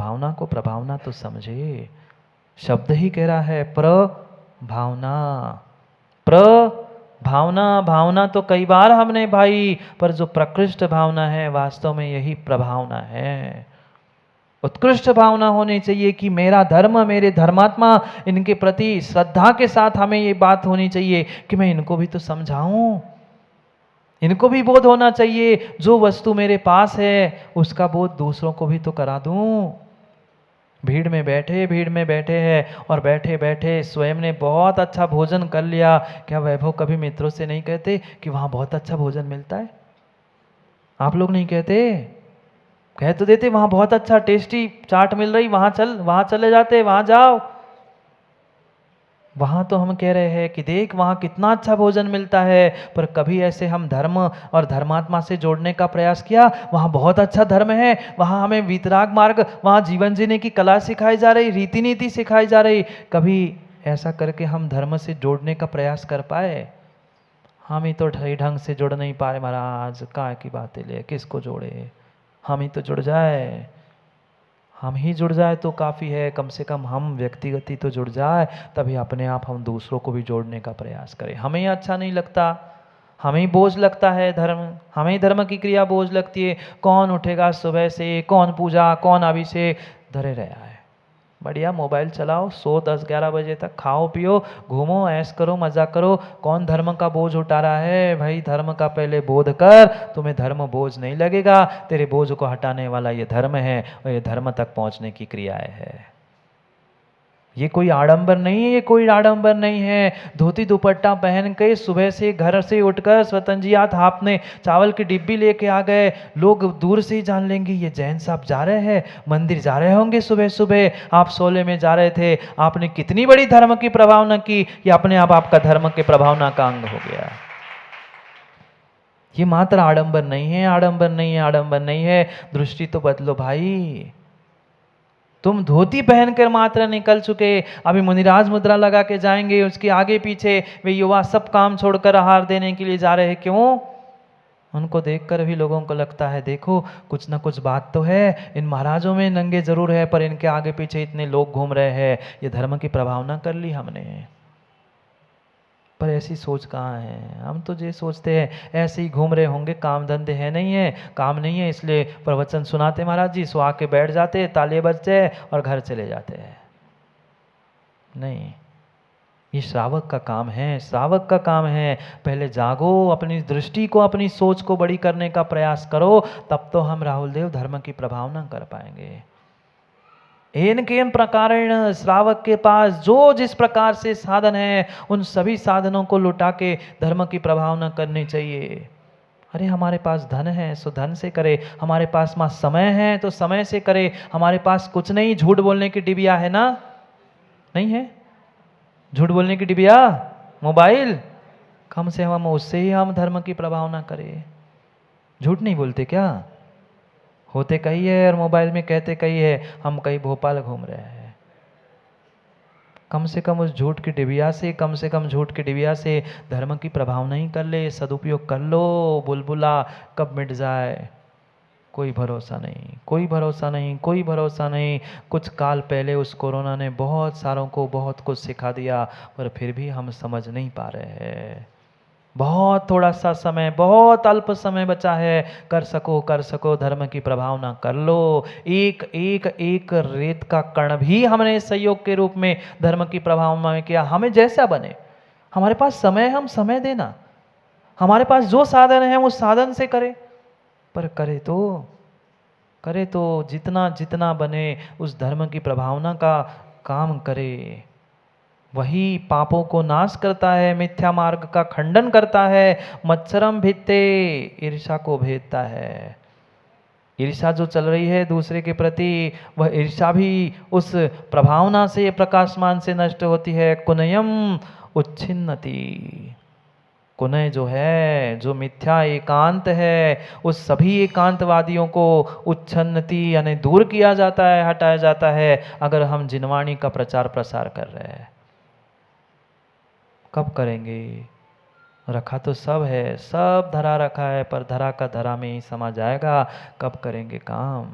भावना को प्रभावना तो समझे। शब्द ही कह रहा है प्रभावना। प्रभावना, भावना तो कई बार हमने भाई, पर जो प्रकृष्ट भावना है वास्तव में यही प्रभावना है। उत्कृष्ट भावना होनी चाहिए कि मेरा धर्म, मेरे धर्मात्मा, इनके प्रति श्रद्धा के साथ हमें ये बात होनी चाहिए कि मैं इनको भी तो समझाऊं, इनको भी बोध होना चाहिए, जो वस्तु मेरे पास है उसका बोध दूसरों को भी तो करा दूं। भीड़ में बैठे हैं और बैठे बैठे स्वयं ने बहुत अच्छा भोजन कर लिया। क्या वैभव कभी मित्रों से नहीं कहते कि वहाँ बहुत अच्छा भोजन मिलता है? आप लोग नहीं कहते? कह तो देते वहाँ बहुत अच्छा टेस्टी चाट मिल रही, वहाँ चले जाते, वहाँ जाओ। वहाँ तो हम कह रहे हैं कि देख वहाँ कितना अच्छा भोजन मिलता है, पर कभी ऐसे हम धर्म और धर्मात्मा से जोड़ने का प्रयास किया? वहाँ बहुत अच्छा धर्म है, वहाँ हमें वीतराग मार्ग, वहाँ जीवन जीने की कला सिखाई जा रही, रीति नीति सिखाई जा रही। कभी ऐसा करके हम धर्म से जोड़ने का प्रयास कर पाए? हम ही तो सही ढंग से जुड़ नहीं पाए महाराज। काय की बातें ले, किसको जोड़े? हम ही तो जुड़ जाए, हम ही जुड़ जाए तो काफ़ी है। कम से कम हम व्यक्तिगत ही तो जुड़ जाए, तभी अपने आप हम दूसरों को भी जोड़ने का प्रयास करें। हमें अच्छा नहीं लगता, हमें बोझ लगता है धर्म, हमें धर्म की क्रिया बोझ लगती है। कौन उठेगा सुबह से, कौन पूजा, कौन अभिषेक, धरे रहा है। बढ़िया मोबाइल चलाओ, सो 10-11 बजे तक, खाओ पियो, घूमो, ऐश करो, मजा करो। कौन धर्म का बोझ उठा रहा है? भाई धर्म का पहले बोध कर, तुम्हें धर्म बोझ नहीं लगेगा। तेरे बोझ को हटाने वाला ये धर्म है, और ये धर्म तक पहुंचने की क्रियाएं है। ये कोई आडंबर नहीं है, ये कोई आडंबर नहीं है। धोती दुपट्टा पहन के सुबह से घर से उठकर स्वतंजियात आपने चावल की डिब्बी लेके आ गए, लोग दूर से ही जान लेंगे ये जैन साहब जा रहे हैं, मंदिर जा रहे होंगे। सुबह सुबह आप सोले में जा रहे थे, आपने कितनी बड़ी धर्म की प्रभावना की, ये अपने आप आपका धर्म के प्रभावना का अंग हो गया। ये मात्र आडंबर नहीं है, आडंबर नहीं है, आडंबर नहीं है। दृष्टि तो बदलो भाई। तुम धोती पहनकर मात्र निकल चुके, अभी मुनिराज मुद्रा लगा के जाएंगे, उसके आगे पीछे वे युवा सब काम छोड़कर आहार देने के लिए जा रहे हैं। क्यों? उनको देखकर भी लोगों को लगता है देखो कुछ ना कुछ बात तो है, इन महाराजों में नंगे जरूर है, पर इनके आगे पीछे इतने लोग घूम रहे हैं, ये धर्म की प्रभावना कर ली हमने। पर ऐसी सोच कहाँ है? हम तो ये सोचते हैं ऐसे ही घूम रहे होंगे, काम धंधे है नहीं है, काम नहीं है, इसलिए प्रवचन सुनाते महाराज जी, सो आके बैठ जाते, ताले बजते और घर चले जाते हैं। नहीं, ये श्रावक का काम है, श्रावक का काम है। पहले जागो, अपनी दृष्टि को, अपनी सोच को बड़ी करने का प्रयास करो, तब तो हम राहुल देव धर्म की प्रभावना कर पाएंगे। एन केन प्रकारेण, श्रावक के पास जो जिस प्रकार से साधन है, उन सभी साधनों को लुटा के धर्म की प्रभावना करनी चाहिए। अरे हमारे पास धन है सो धन से करे, हमारे पास मां समय है तो समय से करे। हमारे पास कुछ नहीं, झूठ बोलने की डिबिया है ना? नहीं है? झूठ बोलने की डिबिया मोबाइल, कम से हम उससे ही हम धर्म की प्रभावना करें। झूठ नहीं बोलते क्या? होते कहीं है और मोबाइल में कहते कहीं है, हम कहीं भोपाल घूम रहे हैं। कम से कम उस झूठ की डिबिया से, कम से कम झूठ की डिबिया से धर्म की प्रभावना ही कर ले, सदुपयोग कर लो। बुलबुला कब मिट जाए कोई भरोसा नहीं, कोई भरोसा नहीं, कोई भरोसा नहीं। कुछ काल पहले उस कोरोना ने बहुत सारों को बहुत कुछ सिखा दिया, पर फिर भी हम समझ नहीं पा रहे हैं। बहुत थोड़ा सा समय, बहुत अल्प समय बचा है। कर सको धर्म की प्रभावना कर लो। एक एक एक रेत का कण भी हमने सहयोग के रूप में धर्म की प्रभावना में किया। हमें जैसा बने, हमारे पास समय, हम समय देना, हमारे पास जो साधन है वो साधन से करें, पर करे तो जितना जितना बने उस धर्म की प्रभावना का काम करे। वही पापों को नाश करता है, मिथ्या मार्ग का खंडन करता है। मत्सरम भित्ते, ईर्षा को भेदता है। ईर्षा जो चल रही है दूसरे के प्रति, वह ईर्षा भी उस प्रभावना से, प्रकाशमान से नष्ट होती है। कुनयम उच्छिन्नति, कुनय जो है, जो मिथ्या एकांत है, उस सभी एकांतवादियों को उच्छन्नति यानी दूर किया जाता है, हटाया जाता है, अगर हम जिनवाणी का प्रचार प्रसार कर रहे हैं। कब करेंगे? रखा तो सब है, सब धरा रखा है, पर धरा का धरा में ही समा जाएगा। कब करेंगे काम?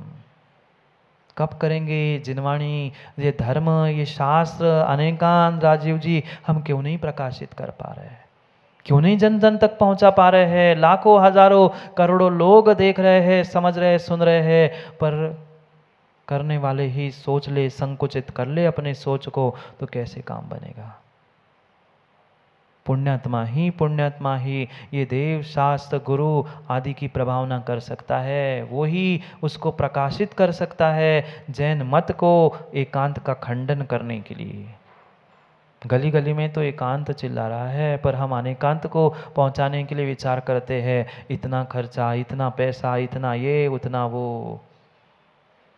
कब करेंगे जिनवाणी? ये धर्म, ये शास्त्र अनेकांत राजीव जी हम क्यों नहीं प्रकाशित कर पा रहे हैं? क्यों नहीं जन जन तक पहुंचा पा रहे हैं? लाखों हजारों करोड़ों लोग देख रहे हैं, समझ रहे हैं, सुन रहे हैं, पर करने वाले ही सोच ले, संकुचित कर ले अपने सोच को, तो कैसे काम बनेगा? पुण्यात्मा ही ये देव शास्त्र गुरु आदि की प्रभावना कर सकता है, वो ही उसको प्रकाशित कर सकता है जैन मत को एकांत का खंडन करने के लिए। गली गली में तो एकांत चिल्ला रहा है, पर हम अनेकांत को पहुंचाने के लिए विचार करते हैं, इतना खर्चा, इतना पैसा, इतना ये, उतना वो।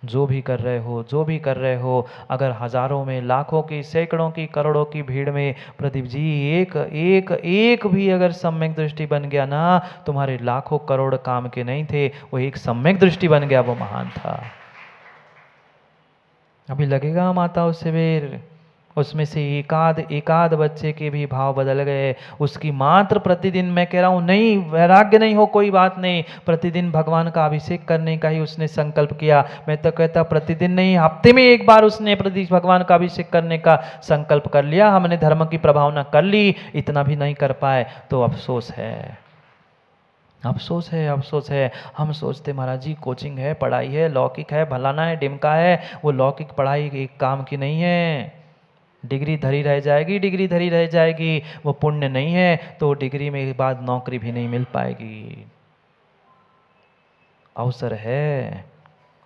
जो भी कर रहे हो, जो भी कर रहे हो, अगर हजारों में, लाखों की, सैकड़ों की, करोड़ों की भीड़ में प्रदीप जी एक एक एक भी अगर सम्यक दृष्टि बन गया ना, तुम्हारे लाखों करोड़ काम के नहीं थे, वो एक सम्यक दृष्टि बन गया, वो महान था। अभी लगेगा माताओं से बेर, उसमें से एकाध एकाध बच्चे के भी भाव बदल गए। उसकी मात्र प्रतिदिन, मैं कह रहा हूँ नहीं वैराग्य नहीं हो कोई बात नहीं, प्रतिदिन भगवान का अभिषेक करने का ही उसने संकल्प किया। मैं तो कहता प्रतिदिन नहीं, हफ्ते में एक बार उसने प्रति भगवान का अभिषेक करने का संकल्प कर लिया। हमने धर्म की प्रभावना कर ली, इतना भी नहीं कर पाए तो अफसोस है, अफसोस है, अफसोस है। हम सोचते महाराज जी कोचिंग है, पढ़ाई है, लौकिक है, भलाना है, डिमका है, वो लौकिक पढ़ाई एक काम की नहीं है। डिग्री धरी रह जाएगी, डिग्री धरी रह जाएगी, वो पुण्य नहीं है, तो डिग्री में बाद नौकरी भी नहीं मिल पाएगी। अवसर है,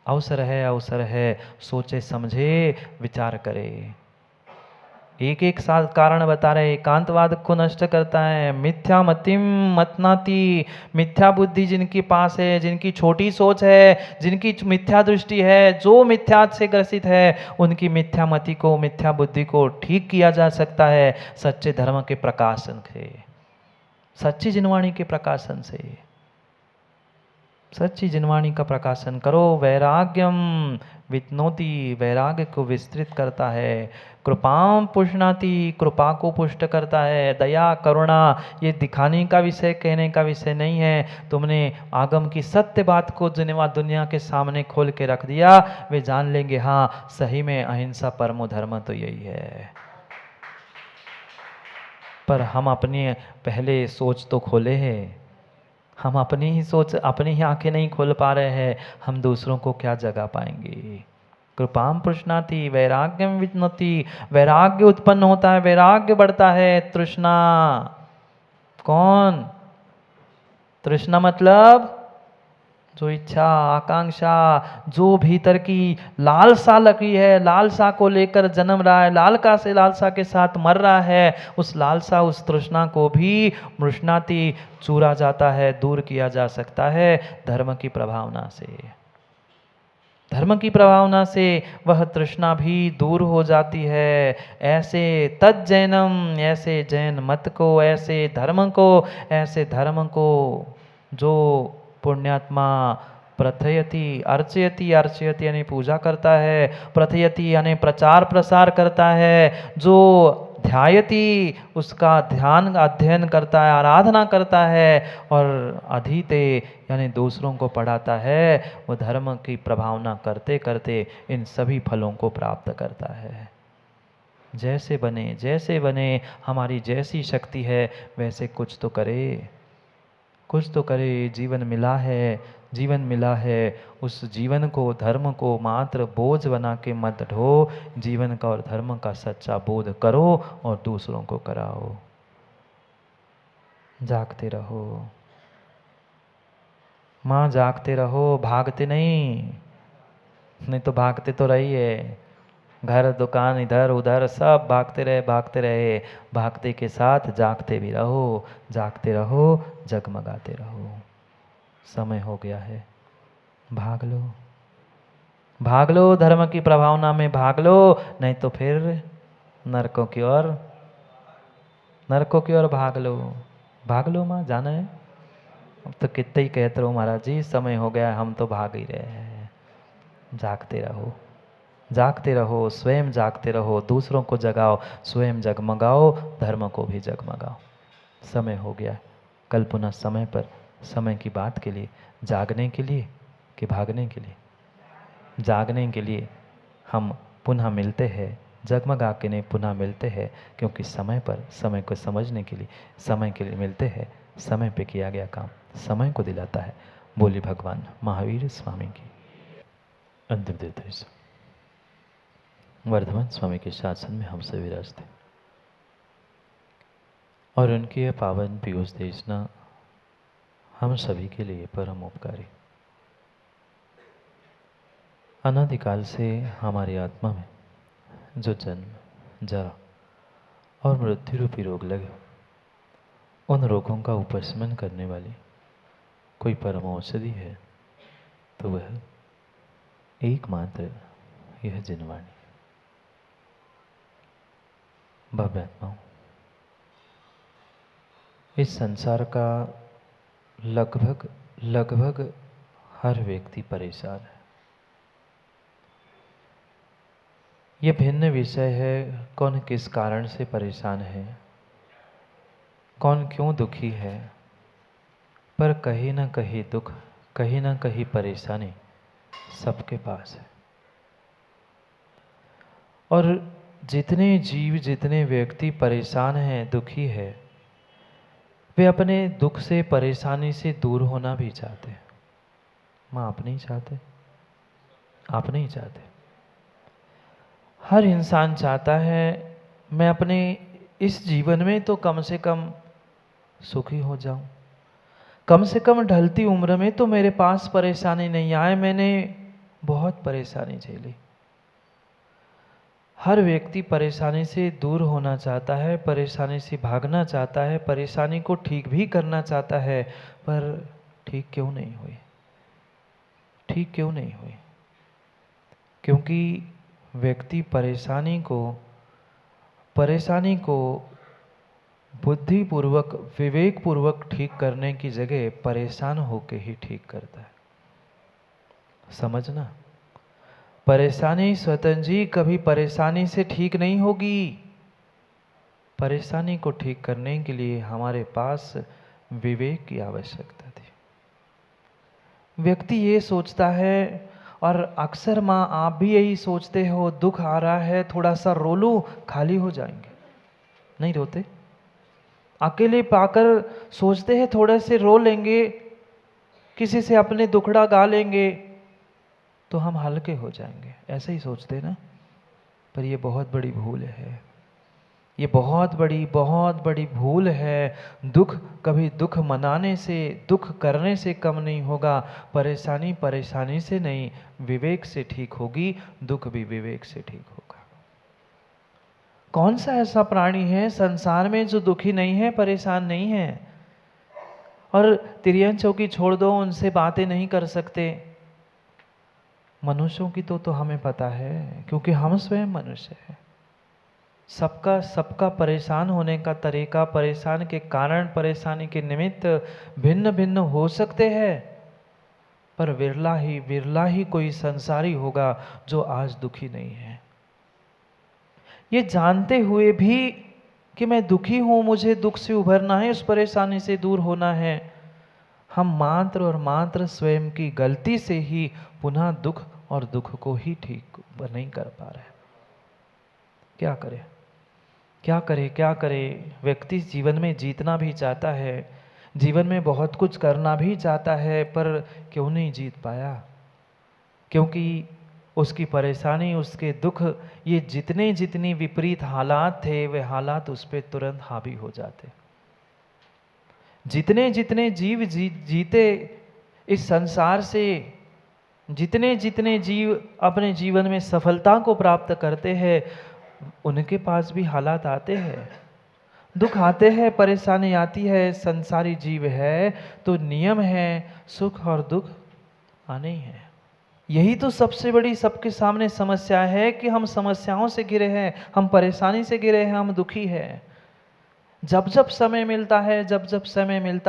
अवसर है, अवसर है, सोचे समझे विचार करे। एक एक साथ कारण बता रहे, एकांतवाद को नष्ट करता है, मिथ्या मतिम मतनाती, मिथ्या बुद्धि जिनके पास है, जिनकी छोटी सोच है, जिनकी मिथ्या दृष्टि है, जो मिथ्या से ग्रसित है, उनकी मिथ्या मति को, मिथ्या बुद्धि को ठीक किया जा सकता है सच्चे धर्म के प्रकाशन से, सच्ची जिनवाणी के प्रकाशन से। सच्ची जिनवाणी का प्रकाशन करो। वैराग्यम वित्नोति, वैराग्य को विस्तृत करता है। कृपाम पुष्णाति, कृपा को पुष्ट करता है। दया करुणा ये दिखाने का विषय, कहने का विषय नहीं है। तुमने आगम की सत्य बात को दुनिया के सामने खोल के रख दिया, वे जान लेंगे हाँ सही में अहिंसा परमो धर्म तो यही है। पर हम अपनी पहले सोच तो खोले हैं, हम अपनी ही सोच, अपनी ही आंखें नहीं खोल पा रहे हैं, हम दूसरों को क्या जगा पाएंगे। कृपाम पुष्णाति वैराग्यम विज्ञति, वैराग्य उत्पन्न होता है, वैराग्य बढ़ता है। तृष्णा कौन? तृष्णा मतलब जो इच्छा, आकांक्षा, जो भीतर की लालसा लगी है, लालसा को लेकर जन्म रहा है, लालसा से लालसा के साथ मर रहा है, उस लालसा, उस तृष्णा को भी मृष्णाति चूरा जाता है, दूर किया जा सकता है धर्म की प्रभावना से। धर्म की प्रभावना से वह तृष्णा भी दूर हो जाती है। ऐसे तज्जैनम, ऐसे जैन मत को, ऐसे धर्म को, ऐसे धर्म को जो पुण्यात्मा प्रथयति, अर्चयति, अर्चयति यानी पूजा करता है, प्रथयति यानी प्रचार प्रसार करता है, जो ध्यायति उसका ध्यान अध्ययन करता है, आराधना करता है, और अधीते यानी दूसरों को पढ़ाता है, वो धर्म की प्रभावना करते करते इन सभी फलों को प्राप्त करता है। जैसे बने, जैसे बने, हमारी जैसी शक्ति है वैसे कुछ तो करे, कुछ तो करे। जीवन मिला है, जीवन मिला है, उस जीवन को, धर्म को मात्र बोझ बना के मत ढो। जीवन का और धर्म का सच्चा बोध करो और दूसरों को कराओ। जागते रहो माँ, जागते रहो, भागते नहीं, नहीं तो भागते तो रहिए, घर दुकान इधर उधर सब भागते रहे, भागते रहे। भागते के साथ जागते भी रहो, जागते रहो, जगमगाते रहो। समय हो गया है, भाग लो, भाग लो, धर्म की प्रभावना में भाग लो, नहीं तो फिर नरकों की ओर, नरकों की ओर भाग लो। भाग लो माँ, जाना है। अब तो कितने ही कहते रहो महाराज जी, समय हो गया, हम तो भाग ही रहे हैं। जागते रहो, जागते रहो, स्वयं जागते रहो, दूसरों को जगाओ, स्वयं जगमगाओ, धर्म को भी जगमगाओ। समय हो गया, कल पुनः समय पर, समय की बात के लिए, जागने के लिए कि भागने के लिए? जागने के लिए हम पुनः मिलते हैं, जगमगा के नहीं पुनः मिलते हैं, क्योंकि समय पर समय को समझने के लिए समय के लिए मिलते हैं। समय पे किया गया काम समय को दिलाता है। बोली भगवान महावीर स्वामी की। अंतिम निर्देश। वर्धमान स्वामी के शासन में हम सभी विराजते और उनकी यह पावन पीयूष देशना हम सभी के लिए परम उपकारी। अनादिकाल से हमारी आत्मा में जो जन्म, जरा और मृत्यु रूपी रोग लगे, उन रोगों का उपशमन करने वाली कोई परम औषधि है तो वह एकमात्र यह जिनवाणी। भव्यात्माओं, इस संसार का लगभग लगभग हर व्यक्ति परेशान है। यह भिन्न विषय है, कौन किस कारण से परेशान है, कौन क्यों दुखी है, पर कहीं ना कहीं दुख, कहीं ना कहीं परेशानी सबके पास है। और जितने जीव, जितने व्यक्ति परेशान हैं, दुखी है, वे अपने दुख से, परेशानी से दूर होना भी चाहते हैं। माँ, आप नहीं चाहते? आप नहीं चाहते? हर इंसान चाहता है मैं अपने इस जीवन में तो कम से कम सुखी हो जाऊं, कम से कम ढलती उम्र में तो मेरे पास परेशानी नहीं आए। मैंने बहुत परेशानी झेली। हर व्यक्ति परेशानी से दूर होना चाहता है, परेशानी से भागना चाहता है, परेशानी को ठीक भी करना चाहता है, पर ठीक क्यों नहीं हुई? ठीक क्यों नहीं हुई? क्योंकि व्यक्ति परेशानी को बुद्धिपूर्वक, विवेकपूर्वक ठीक करने की जगह परेशान होके ही ठीक करता है। समझना, परेशानी स्वतंत्र जी कभी परेशानी से ठीक नहीं होगी। परेशानी को ठीक करने के लिए हमारे पास विवेक की आवश्यकता थी। व्यक्ति ये सोचता है, और अक्सर माँ आप भी यही सोचते हो, दुख आ रहा है थोड़ा सा रो लूं, खाली हो जाएंगे। नहीं रोते? अकेले पाकर सोचते हैं थोड़े से रो लेंगे, किसी से अपने दुखड़ा गा लेंगे तो हम हल्के हो जाएंगे, ऐसे ही सोचते हैं ना। पर ये बहुत बड़ी भूल है। ये बहुत बड़ी भूल है। दुख कभी दुख मनाने से, दुख करने से कम नहीं होगा। परेशानी परेशानी से नहीं, विवेक से ठीक होगी। दुख भी विवेक से ठीक होगा। कौन सा ऐसा प्राणी है संसार में जो दुखी नहीं है, परेशान नहीं है? और तिरियन चौकी छोड़ दो, उनसे बातें नहीं कर सकते। मनुष्यों की तो हमें पता है, क्योंकि हम स्वयं मनुष्य हैं। सबका परेशान होने का तरीका, परेशान के कारण, परेशानी के निमित्त भिन्न भिन्न हो सकते हैं, पर विरला ही कोई संसारी होगा जो आज दुखी नहीं है। ये जानते हुए भी कि मैं दुखी हूं, मुझे दुख से उभरना है, उस परेशानी से दूर होना है, हम मात्र और मात्र स्वयं की गलती से ही पुनः दुख और दुख को ही ठीक नहीं कर पा रहे। क्या करें, क्या करे, क्या करे? व्यक्ति जीवन में जीतना भी चाहता है, जीवन में बहुत कुछ करना भी चाहता है, पर क्यों नहीं जीत पाया? क्योंकि उसकी परेशानी, उसके दुख, ये जितनी विपरीत हालात थे, वे हालात उस पर तुरंत हावी हो जाते। जितने जीव जीते इस संसार से, जितने जीव अपने जीवन में सफलता को प्राप्त करते हैं, उनके पास भी हालात आते हैं, दुख आते हैं, परेशानी आती है। संसारी जीव है तो नियम है, सुख और दुख आने ही है। यही तो सबसे बड़ी सबके सामने समस्या है कि हम समस्याओं से घिरे हैं, हम परेशानी से घिरे हैं, हम दुखी हैं। जब जब समय मिलता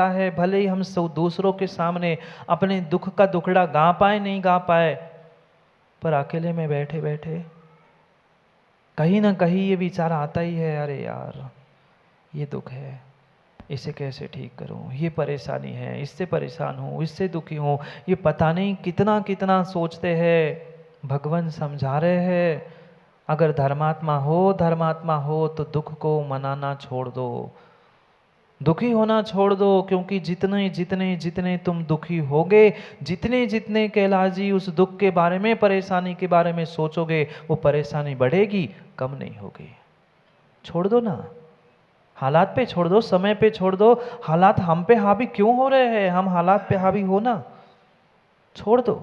है, भले ही हम दूसरों के सामने अपने दुख का दुखड़ा गा पाए नहीं गा पाए, पर अकेले में बैठे बैठे कहीं ना कहीं ये विचार आता ही है, अरे यार ये दुख है, इसे कैसे ठीक करूं, ये परेशानी है, इससे परेशान हूं, इससे दुखी हूं। ये पता नहीं कितना कितना सोचते हैं, भगवान समझा रहे हैं, अगर धर्मात्मा हो तो दुख को मनाना छोड़ दो, दुखी होना छोड़ दो, क्योंकि जितने जितने जितने तुम दुखी होगे, जितने जितने कैलाश जी उस दुख के बारे में, परेशानी के बारे में सोचोगे, वो परेशानी बढ़ेगी, कम नहीं होगी। छोड़ दो ना, हालात पे छोड़ दो, समय पे छोड़ दो। हालात हम पे हावी क्यों हो रहे हैं, हम हालात पे हावी हो ना, छोड़ दो।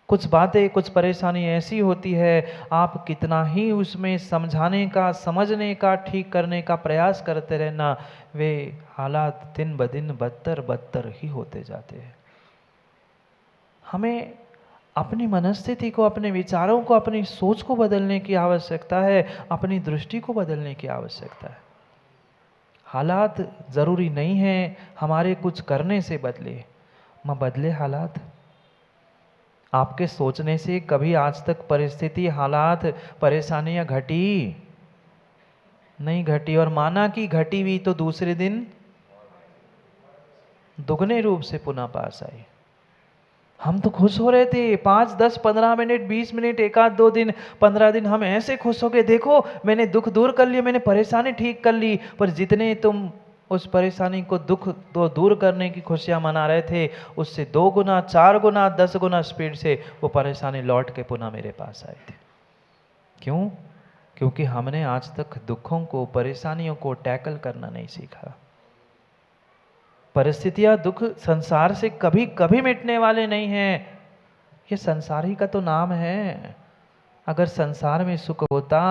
कुछ बातें, कुछ परेशानी ऐसी होती है, आप कितना ही उसमें समझाने का, समझने का, ठीक करने का प्रयास करते रहना, वे हालात दिन ब दिन बदतर बदतर ही होते जाते हैं। हमें अपनी मनस्थिति को, अपने विचारों को, अपनी सोच को बदलने की आवश्यकता है, अपनी दृष्टि को बदलने की आवश्यकता है। हालात ज़रूरी नहीं है हमारे कुछ करने से बदले, मैं बदले हालात। आपके सोचने से कभी आज तक परिस्थिति, हालात, परेशानियां घटी नहीं घटी, और माना कि घटी हुई तो दूसरे दिन दुगने रूप से पुनः पास आई। हम तो खुश हो रहे थे 5, 10, 15 मिनट, 20 मिनट, एक आध 2 दिन, 15 दिन, हम ऐसे खुश हो गए, देखो मैंने दुख दूर कर लिया, मैंने परेशानी ठीक कर ली। पर जितने तुम उस परेशानी को, दुख तो दूर करने की खुशियां मना रहे थे, उससे 2 गुना, 4 गुना, 10 गुना स्पीड से वो परेशानी लौट के पुनः मेरे पास आई थी। क्यों? क्योंकि हमने आज तक दुखों को, परेशानियों को टैकल करना नहीं सीखा। परिस्थितियां, दुख संसार से कभी कभी मिटने वाले नहीं हैं। ये संसार ही का तो नाम है। अगर संसार में सुख होता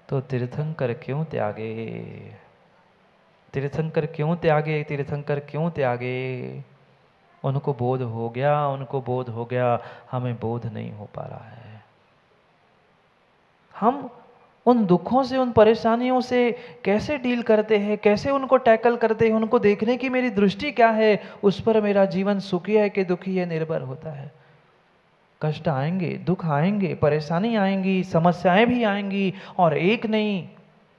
तो तीर्थंकर क्यों त्यागे, तीर्थंकर क्यों त्यागे, तीर्थंकर क्यों त्यागे? उनको बोध हो गया, उनको बोध हो गया, हमें बोध नहीं हो पा रहा है। हम उन दुखों से, उन परेशानियों से कैसे डील करते हैं, कैसे उनको टैकल करते हैं, उनको देखने की मेरी दृष्टि क्या है, उस पर मेरा जीवन सुखी है कि दुखी है निर्भर होता है। कष्ट आएंगे, दुख आएंगे, परेशानी आएंगी, समस्याएं भी आएंगी, और एक नहीं,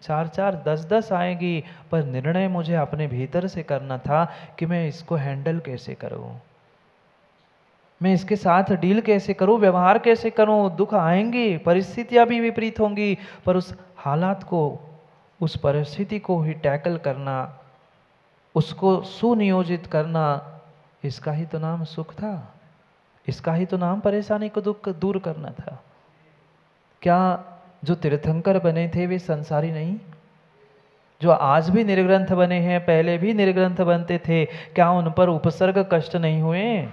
4-4, 10-10 आएंगी, पर निर्णय मुझे अपने भीतर से करना था कि मैं इसको हैंडल कैसे करूं, मैं इसके साथ डील कैसे करूं, व्यवहार कैसे करूं। दुख आएंगे, परिस्थितियां भी विपरीत होंगी, पर उस हालात को, उस परिस्थिति को ही टैकल करना, उसको सुनियोजित करना, इसका ही तो नाम सुख था, इसका ही तो नाम परेशानी को, दुख दूर करना था। क्या जो तीर्थंकर बने थे वे संसारी नहीं? जो आज भी निर्ग्रंथ बने हैं, पहले भी निर्ग्रंथ बनते थे, क्या उन पर उपसर्ग कष्ट नहीं हुए?